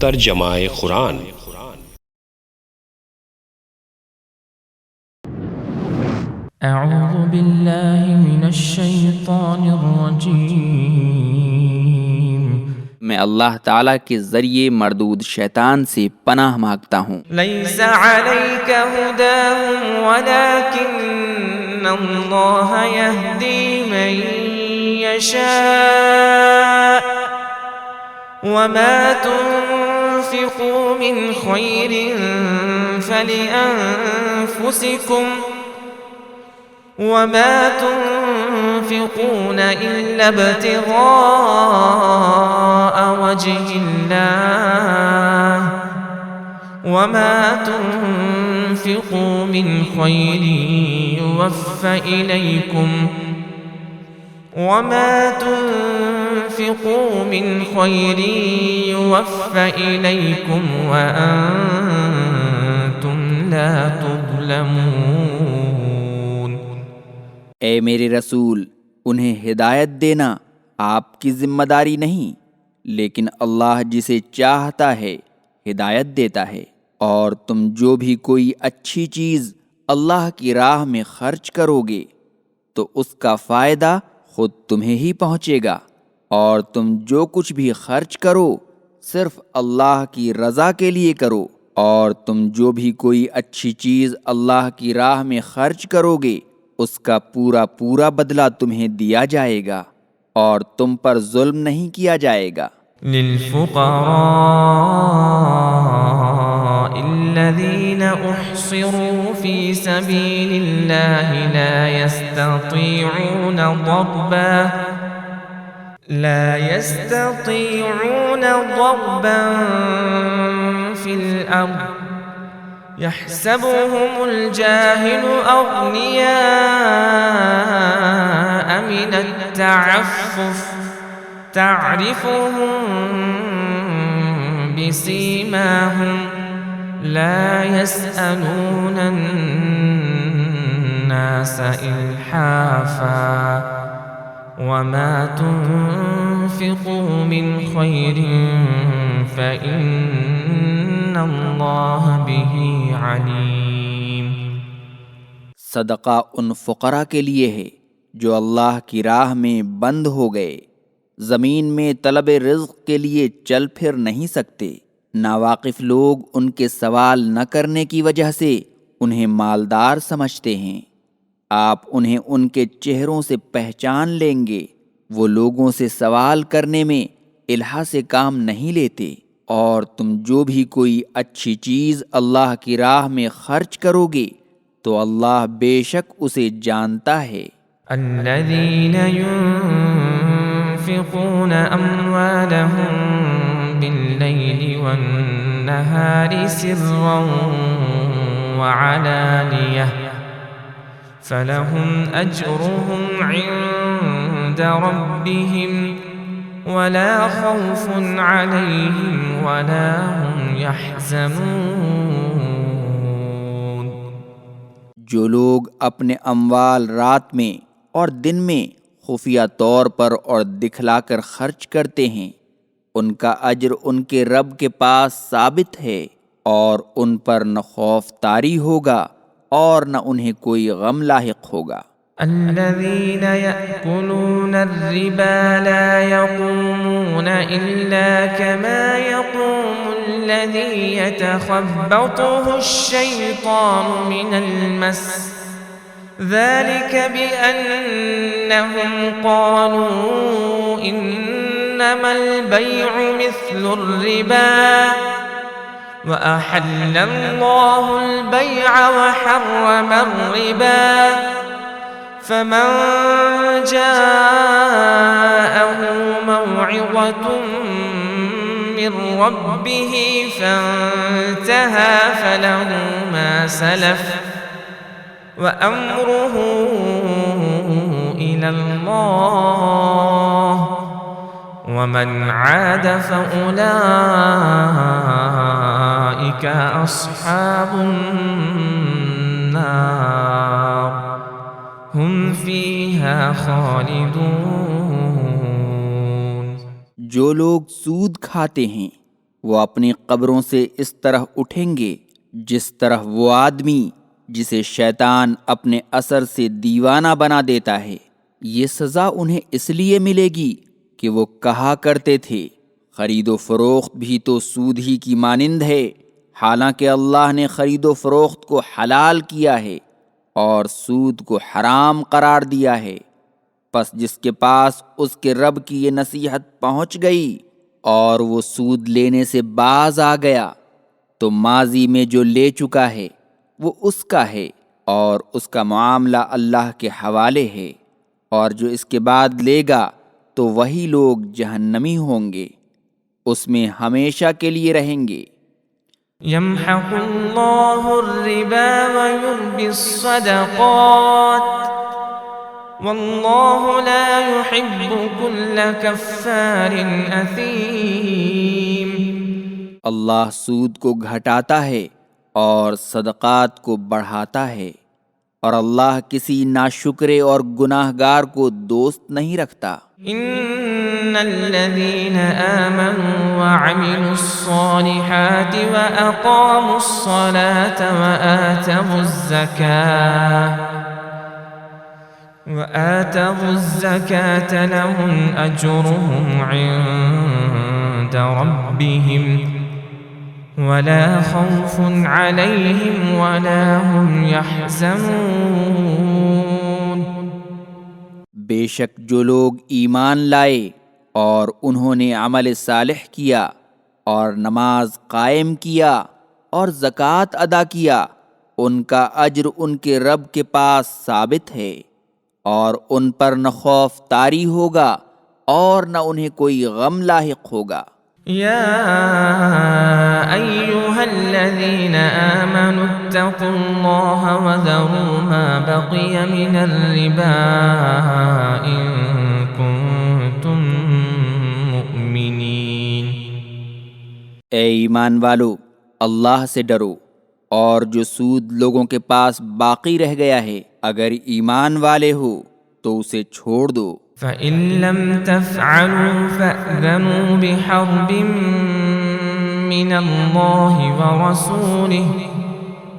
तर्जमाए कुरान। अऊज़ु बिल्लाहि मिनश शैतानिर रजीम। मैं अल्लाह ताला के ज़रिए मरदूद शैतान से पनाह मांगता हूँ। लैसा अलैका हुदाहुम वलाकिन्नल्लाह यहदी मन यशा वमा तुन्फिक़ू मिन खैरिन फलिअन्फुसिकुम वमा तुन्फिक़ून इल्ला इब्तिग़ाअ वजहिल्लाह वमा तुन्फिक़ू मिन खैरिन युवफ़्फ़ा इलैकुम वमा तुन्फिक़ू मिन खैरिन युवफ़्फ़ा इलैकुम व अंतुम ला तुज़लमून। ए मेरे रसूल, उन्हें हिदायत देना आपकी जिम्मेदारी नहीं, लेकिन अल्लाह जिसे चाहता है हिदायत देता है। और तुम जो भी कोई अच्छी चीज़ अल्लाह की राह में खर्च करोगे तो उसका फ़ायदा खुद तुम्हें ही पहुँचेगा। और तुम जो कुछ भी खर्च करो सिर्फ अल्लाह की रज़ा के लिए करो। और तुम जो भी कोई अच्छी चीज़ अल्लाह की राह में खर्च करोगे उसका पूरा पूरा बदला तुम्हें दिया जाएगा और तुम पर जुल्म नहीं किया जाएगा। लिल्फुक़राइल्लज़ीना उहसिरू फ़ी सबीलिल्लाहि ला यस्ततीऊन ضربا फ़िल अर्ज़ यहसबुहुमुल जाहिलु अग़नियाअ मिनत तअफ़्फ़ुफ़ तअरिफ़ुहुम बिसीमाहुम ला यसअलून अन्नास इल्हाफ़ा वमा तुन्फ़िक़ू मिन खैरिन फ़इन्नल्लाह बिही अलीम। सदका उन फ़ुक़रा के लिए है जो अल्लाह की राह में बंद हो गए, ज़मीन में तलब रिज़्क़ के लिए चल फिर नहीं सकते। नावाकिफ़ लोग उनके सवाल न करने की वजह से उन्हें मालदार समझते हैं। आप उन्हें उनके चेहरों से पहचान लेंगे। वो लोगों से सवाल करने में इल्हा से काम नहीं लेते। और तुम जो भी कोई अच्छी चीज़ अल्लाह की राह में खर्च करोगे तो अल्लाह बेशक उसे जानता है। अल्लज़ीना युन्फ़िक़ून अम्वालहुम बिल्लैलि वन्नहारि सिर्रन व अलानियह फलहुम अज्रुहुम इन्द रब्बिहिम वला खौफुन अलैहिम वला हुम यहज़नून। जो लोग अपने अम्वाल रात में और दिन में खुफिया तौर पर और दिखलाकर खर्च करते हैं, उनका अज्र उनके रब के पास साबित है और उन पर न खौफ तारी होगा और न उन्हें कोई गम लाहिक होगा। अल्लज़ीना यअकुलूना अर्रिबा ला यक़ूमूना इल्ला कमा यक़ूमुल्लज़ी यतख़ब्बतुहु अश-शैतानु मिनल मस ذلك بأنهم قالوا إنما البيع مثل الربا وأحل الله البيع وحرم الربا فمن جاءه موعظة من ربه فانتهى فله ما سلف وأمره إلى الله ومن عاد فأولئك أصحاب النار هم فيها खालिदून। जो लोग सूद खाते हैं वो अपनी कब्रों से इस तरह उठेंगे जिस तरह वो आदमी जिसे शैतान अपने असर से दीवाना बना देता है। ये सज़ा उन्हें इसलिए मिलेगी कि वो कहा करते थे, खरीदो फरोख्त भी तो सूद ही की मानिंद है। हालांकि अल्लाह ने खरीदो फरोख्त को हलाल किया है और सूद को हराम करार दिया है। बस जिसके पास उसके रब की ये नसीहत पहुंच गई और वो सूद लेने से बाज आ गया, तो माजी में जो ले चुका है वो उसका है और उसका मामला अल्लाह के हवाले है। और जो इसके बाद लेगा तो वही लोग जहन्नमी होंगे, उसमें हमेशा के लिए रहेंगे। यम्हक़ुल्लाहु रिबा व युर्बिस्सदक़ात वल्लाहु ला युहिब्बु कुल्ल कफ्फारिन असीम। अल्लाह सूद को घटाता है और सदक़ात को बढ़ाता है, और अल्लाह किसी नाशुक्रे और गुनाहगार को दोस्त नहीं रखता। इन्नल्लज़ीना आमनू व अमिलुस्सालिहाति व अक़ामुस्सलाता व आतवुज़्ज़काता लहुम अज्रुहुम इन्द रब्बिहिम वला खौफुन अलैहिम वला हुम यहज़नून। बेशक जो लोग ईमान लाए और उन्होंने अमल सालिह किया और नमाज कायम किया और ज़कात अदा किया, उनका अज्र उनके रब के पास साबित है, और उन पर न खौफ तारी होगा और न उन्हें कोई गम लाहिक होगा। या अय्युहल्लज़ीना आमनु इत्तक़ुल्लाह व ज़रू मा बक़िय मिनर रिबा इन कुंतुम मुअ्मिनीन। ए ईमान वालो, अल्लाह से डरो और जो सूद लोगों के पास बाकी रह गया है, अगर ईमान वाले हो तो उसे छोड़ दो। फ़इन लम तफ़अलू फ़अज़नू बिहर्बिन मिनल्लाहि व रसूलिहि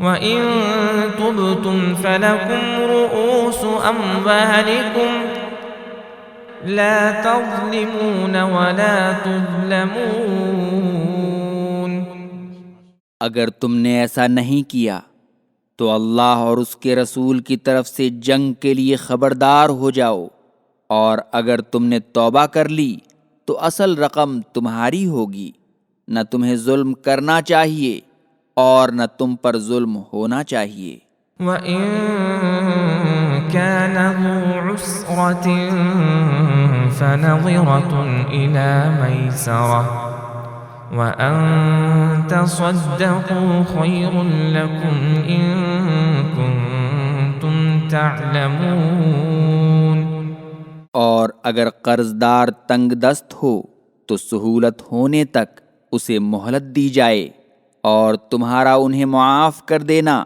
व इन तुब्तुम फ़लकुम रुऊसु अम्वालिकुम ला तज़लिमून व ला तुज़लमून। अगर तुमने ऐसा नहीं किया तो अल्लाह और उसके रसूल की तरफ से जंग के लिए खबरदार हो जाओ, और अगर तुमने तौबा कर ली तो असल रकम तुम्हारी होगी। न तुम्हें जुल्म करना चाहिए और न तुम पर जुल्म होना चाहिए। वइन कान ज़ू उस्रतिन फनज़िरतुन इला मैसरह व अन तसद्दक़ू खैरुन लकुम इन कुंतुम तअलमून। और अगर कर्जदार तंग दस्त हो तो सहूलत होने तक उसे मोहलत दी जाए, और तुम्हारा उन्हें मुआफ़ कर देना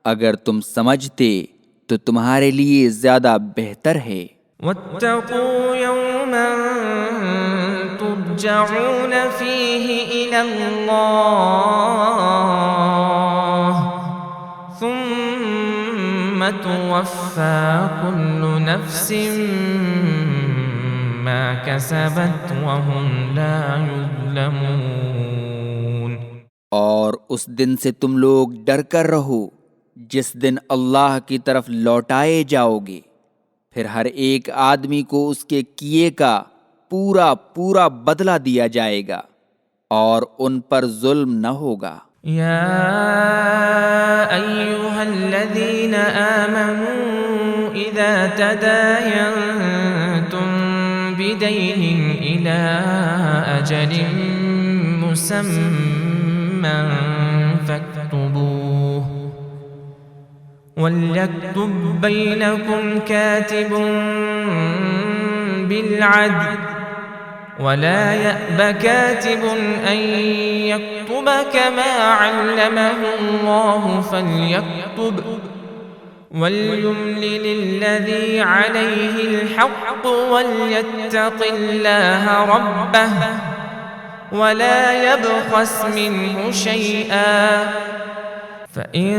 अगर तुम समझते तो तुम्हारे लिए ज़्यादा बेहतर है। वत्तक़ू यौमन तुरजऊन फ़ीहि इलल्लाह सुम्म तुवफ़्फ़ा कुल्लु नफ़्सिन मा कसबत व हुम ला युज़्लमून। और उस दिन से तुम लोग डर कर रहो जिस दिन अल्लाह की तरफ लौटाए जाओगे, फिर हर एक आदमी को उसके किए का पूरा पूरा बदला दिया जाएगा और उन पर जुल्म न होगा। या अय्युहल्लज़ीना आमनू इज़ा तदायंतुम बिदैनिन इला अजलिन मुसम्मन फक्तुबूह वल्यक्तुब बैनकुम कातिबुन बिलअद्ल वला यअब कातिबुन अन यक्तुब कमा अल्लमहुल्लाहु फल्यक्तुब वल्युमलिलिल्लज़ी अलैहिल हक़्क़ु वल्यत्तक़िल्लाह रब्बह ولا يبخس منه شيئا فإن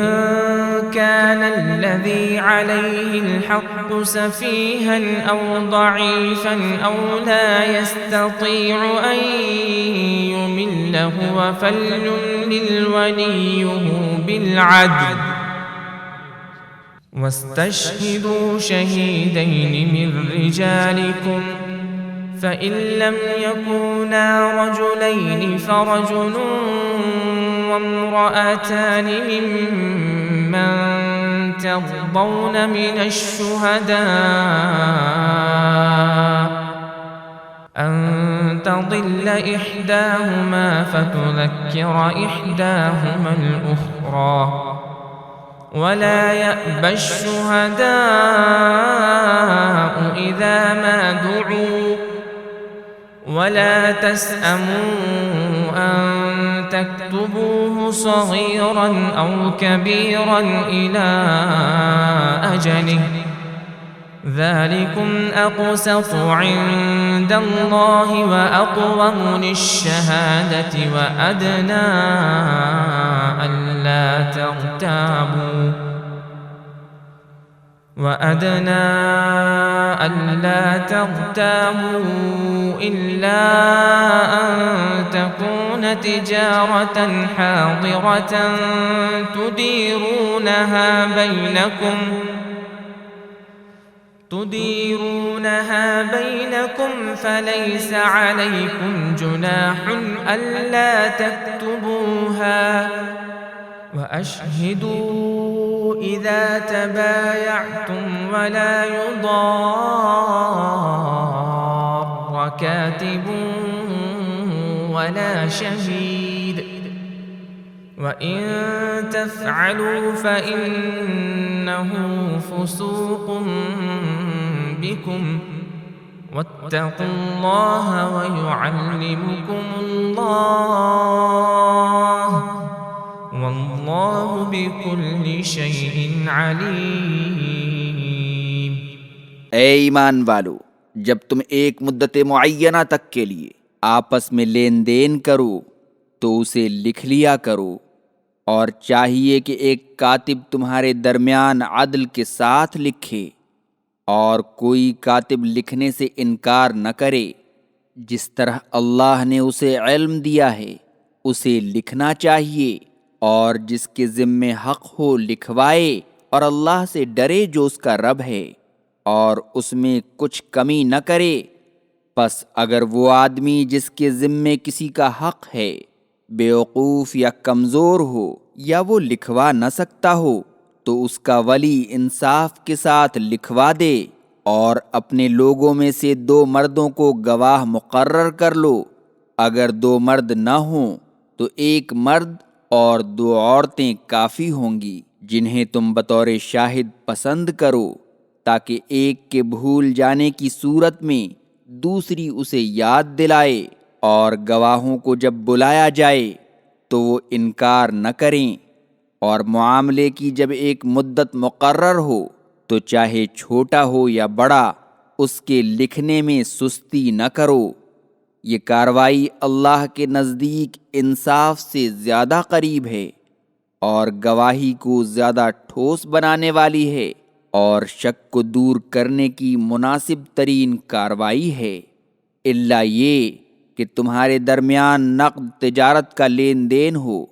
كان الذي عليه الحق سفيها أو ضعيفا أو لا يستطيع أن يمل هو فليملل وليه بالعدل واستشهدوا شهيدين من رجالكم فإن لم يكونا رجلين فرجل وامرأتان ممن ترضون من الشهداء أن تضل إحداهما فتذكر إحداهما الأخرى ولا يأبى الشهداء إذا ما دعوا ولا تسأموا أن تكتبوه صغيرا أو كبيرا إلى أجله ذلكم أقسط عند الله وأقوم للشهادة وأدنى ألا ترتابوا إلا أن تكون تجارة حاضرة تديرونها بينكم فليس عليكم جناح ألا تكتبوها وأشهدوا إذا تبايعتم ولا يضار كاتب ولا شهيد وإن تفعلوا فإنه فسوق بكم واتقوا الله ويعلمكم الله والله بكل شيء عليم। ए ईमान वालो, जब तुम एक मुद्दत मुअय्यना तक के लिए आपस में लेन देन करो तो उसे लिख लिया करो और चाहिए कि एक कातिब तुम्हारे दरमियान अदल के साथ लिखे और कोई कातिब लिखने से इनकार न करे। जिस तरह अल्लाह ने उसे इल्म दिया है उसे लिखना चाहिए और जिसके ज़िम्मे हक़ हो लिखवाए और अल्लाह से डरे जो उसका रब है और उसमें कुछ कमी न करे। बस अगर वो आदमी जिसके ज़िम्मे किसी का हक़ है बेवकूफ़ या कमज़ोर हो या वो लिखवा न सकता हो तो उसका वली इंसाफ के साथ लिखवा दे और अपने लोगों में से 2 मर्दों को गवाह मुकर्रर कर लो। अगर 2 मर्द न हों तो 1 मर्द और 2 औरतें काफ़ी होंगी जिन्हें तुम बतौर शाहिद पसंद करो, ताकि एक के भूल जाने की सूरत में दूसरी उसे याद दिलाए और गवाहों को जब बुलाया जाए तो वो इनकार न करें। और मुआमले की जब एक मुद्दत मुकर्रर हो तो चाहे छोटा हो या बड़ा उसके लिखने में सुस्ती न करो। ये कार्रवाई अल्लाह के नज़दीक इंसाफ से ज़्यादा करीब है और गवाही को ज़्यादा ठोस बनाने वाली है और शक को दूर करने की मुनासिब तरीन कार्रवाई है। इल्ला ये कि तुम्हारे दरमियान नक़द तिजारत का लेन देन हो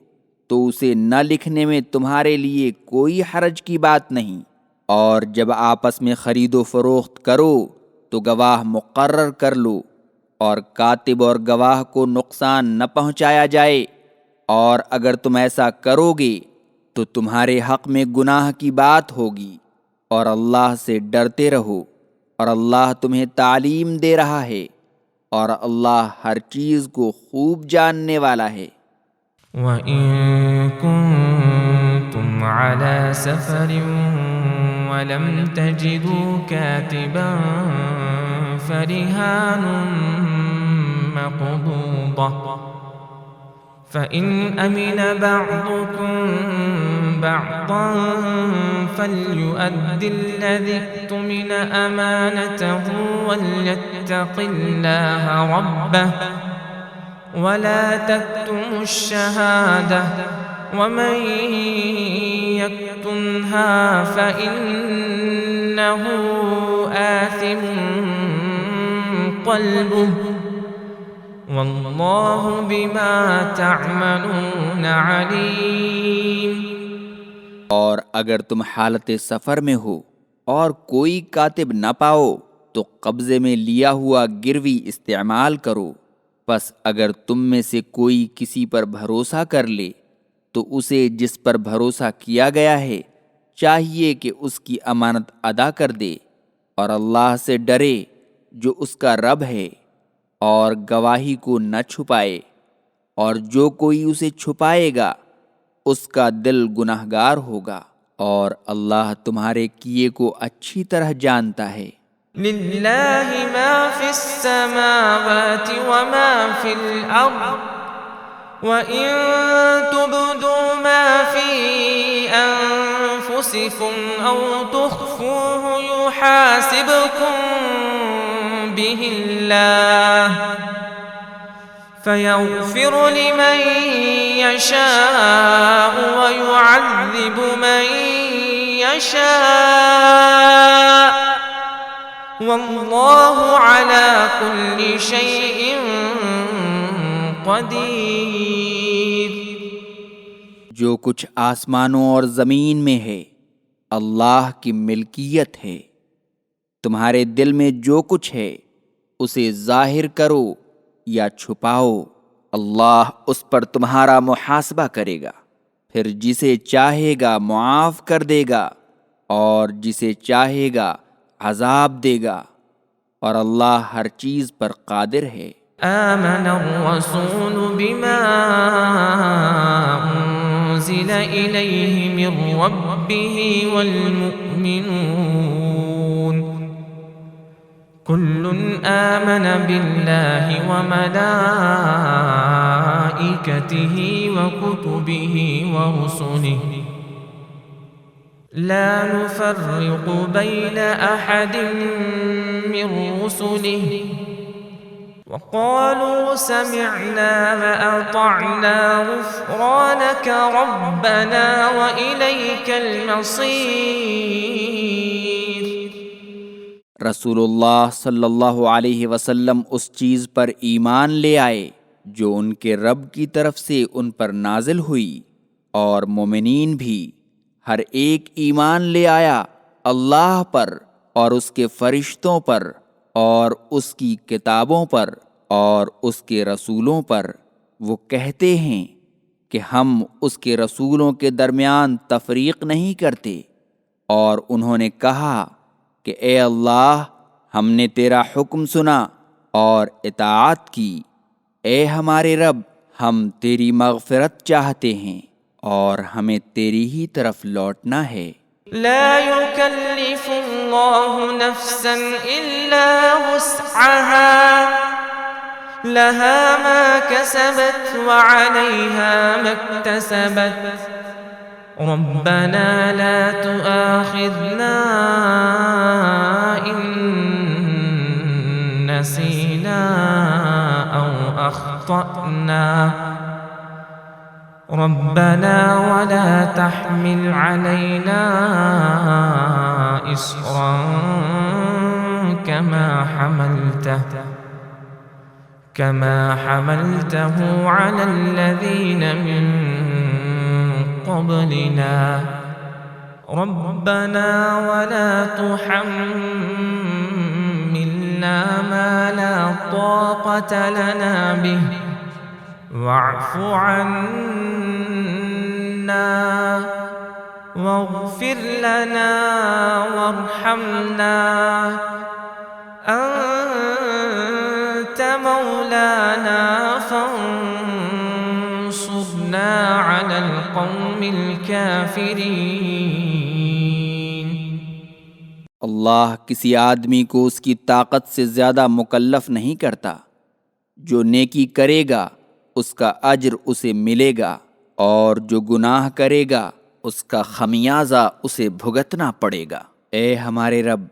तो उसे न लिखने में तुम्हारे लिए कोई हरज की बात नहीं। और जब आपस में ख़रीदो फ़रोख्त करो तो गवाह मुकर्रर कर लो और कातिब और गवाह को नुकसान न पहुंचाया जाए। और अगर तुम ऐसा करोगे तो तुम्हारे हक़ में गुनाह की बात होगी और अल्लाह से डरते रहो और अल्लाह तुम्हें तालीम दे रहा है और अल्लाह हर चीज़ को खूब जानने वाला है। वइन कुन्तुम अला सफरिन वलम तजिदू कातिबन फरिहानुम मक़बूदा फ़इन अमिन बअदुकुम बअदन फ़ल्युअद्दिल्लज़ी इक्तुमिन अमानतहु वल्यत्तक़िल्लाह रब्बह वला तक्तुमु शहादा वमन यक्तुमहा फइन्नहु आसिमुन क़ल्बुहु वल्लाहु बिमा तअमलून अलीम। और अगर तुम हालत सफ़र में हो और कोई कातिब न पाओ तो कब्ज़े में लिया हुआ गिरवी इस्तेमाल करो। बस अगर तुम में से कोई किसी पर भरोसा कर ले तो उसे जिस पर भरोसा किया गया है चाहिए कि उसकी अमानत अदा कर दे और अल्लाह से डरे जो उसका रब है, और गवाही को न छुपाए, और जो कोई उसे छुपाएगा उसका दिल गुनाहगार होगा, और अल्लाह तुम्हारे किए को अच्छी तरह जानता है। लिल्लाहि मा फिस समावाति व मा फिल अर्द व इन तुब्दू मा फी अनफुसिकुम औ तुख्फूहु युहासिबकुम बिहिल्लाह फयग़फ़िर लिमन यशाअ व युअज़्ज़िब मन यशाअ वल्लाहु अला कुल्लि शैइन क़दीर। जो कुछ आसमानों और ज़मीन में है अल्लाह की मिल्कियत है। तुम्हारे दिल में जो कुछ है उसे ज़ाहिर करो या छुपाओ, अल्लाह उस पर तुम्हारा मुहासबा करेगा। फिर जिसे चाहेगा मुआफ़ कर देगा और जिसे चाहेगा अज़ाब देगा, और अल्लाह हर चीज़ पर कादिर है। आमनर-रसूल बिमा उन्ज़िला इलैहि मिर रब्बिही वल मुअ्मिनून कुल्लुन आमन बिल्लाहि व मलाइकतिही व कुतुबिही व रुसुलिही ला नुफ़र्रिक़ु बैन अहदिन मिर रुसुलिही व क़ालू समिअना व अतअना ग़ुफ़्रानक रब्बना व इलैकल मसीर। रसूलुल्लाह सल्लल्लाहु अलैहि वसल्लम उस चीज़ पर ईमान ले आए जो उनके रब की तरफ से उन पर नाजिल हुई, और मोमिनीन भी हर एक ईमान ले आया अल्लाह पर और उसके फरिश्तों पर और उसकी किताबों पर और उसके रसूलों पर। वो कहते हैं कि हम उसके रसूलों के दरमियान तफरीक नहीं करते, और उन्होंने कहा कि ए अल्लाह, हमने तेरा हुक्म सुना और इताअत की। ए हमारे रब, हम तेरी मग़फ़िरत चाहते हैं और हमें तेरी ही तरफ लौटना है। ला युकल्लिफुल्लाहु नफ्सन इल्ला वुस्अहा लहा मा कसबत व अलैहा मक्तसबत रब्बना ला तुआखिज़ना इन नसीना औ अख़्तअना रब्बना वला तहमिल अलैना इस्रन कमा हमलतहु अलल्लज़ीन मिन क़ब्लिना रब्बना वला तुहम्मिलना मा ला ताक़त लना बिहि वाअफ़ु अन्ना वग़फ़िर लना वरहमना अंत मौलाना फंसुरना अलल क़ौमिल काफ़िरीन। अल्लाह किसी आदमी को उसकी ताकत से ज़्यादा मुकल्लफ नहीं करता। जो नेकी करेगा उसका अज्र उसे मिलेगा, और जो गुनाह करेगा उसका खमियाजा उसे भुगतना पड़ेगा। ए हमारे रब,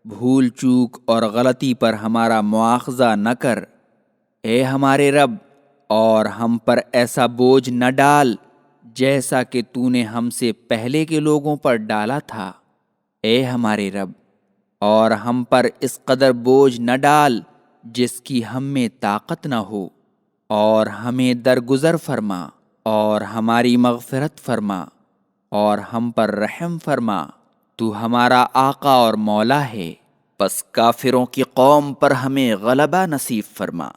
भूल चूक और गलती पर हमारा मुआखज़ा न कर। ए हमारे रब, और हम पर ऐसा बोझ न डाल जैसा कि तूने हमसे पहले के लोगों पर डाला था, ए हमारे रब, और हम पर इस कदर बोझ न डाल जिसकी हम में ताकत न हो, और हमें दरगुजर फरमा और हमारी मग़फ़िरत फरमा और हम पर रहम फरमा। तू हमारा आका और मौला है, बस काफिरों की कौम पर हमें गलबा नसीब फरमा।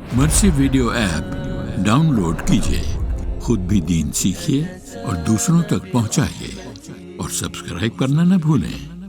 मर्सी वीडियो ऐप डाउनलोड कीजिए, खुद भी दीन सीखिए और दूसरों तक पहुंचाइए, और सब्सक्राइब करना न भूलें।